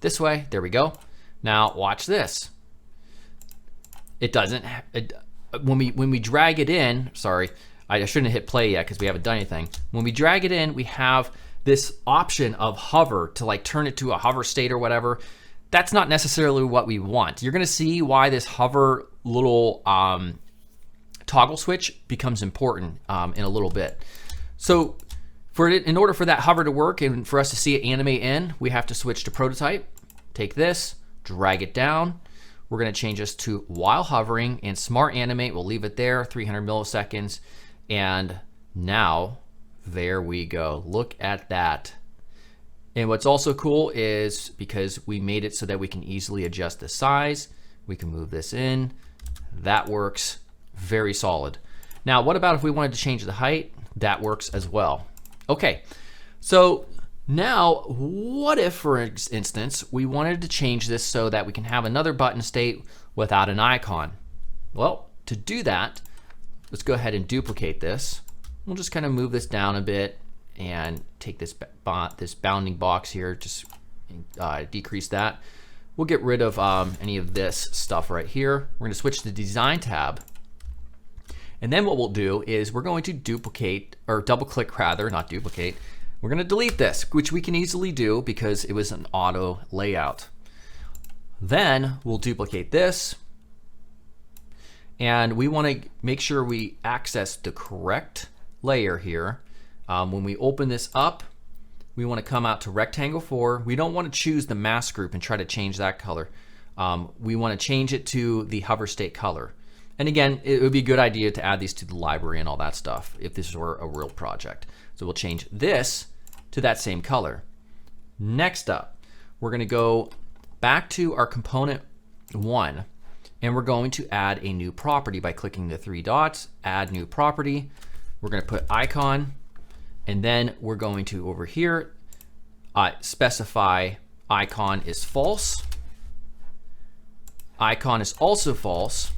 this way. There we go. Now watch this. It doesn't, when we drag it in, sorry, I shouldn't have hit play yet because we haven't done anything. When we drag it in, we have this option of hover to like turn it to a hover state or whatever. That's not necessarily what we want. You're gonna see why this hover little toggle switch becomes important in a little bit. So in order for that hover to work and for us to see it animate in, we have to switch to prototype. Take this, drag it down. We're gonna change this to while hovering, and smart animate, we'll leave it there, 300 milliseconds. And now, there we go. Look at that. And what's also cool is because we made it so that we can easily adjust the size, we can move this in. That works very solid. Now, what about if we wanted to change the height? That works as well. Okay, so now what if, for instance, we wanted to change this so that we can have another button state without an icon? Well, to do that, let's go ahead and duplicate this. We'll just kind of move this down a bit and take this bounding box here, just decrease that. We'll get rid of any of this stuff right here. We're gonna switch to the design tab. And then what we'll do is we're going to duplicate, or double click rather, not duplicate. We're gonna delete this, which we can easily do because it was an auto layout. Then we'll duplicate this. And we wanna make sure we access the correct layer here. When we open this up, we wanna come out to rectangle 4. We don't wanna choose the mask group and try to change that color. We wanna change it to the hover state color. And again, it would be a good idea to add these to the library and all that stuff if this were a real project. So we'll change this to that same color. Next up, we're gonna go back to our component 1, and we're going to add a new property by clicking the 3 dots, add new property. We're gonna put icon, and then we're going to, over here, specify icon is false. Icon is also false.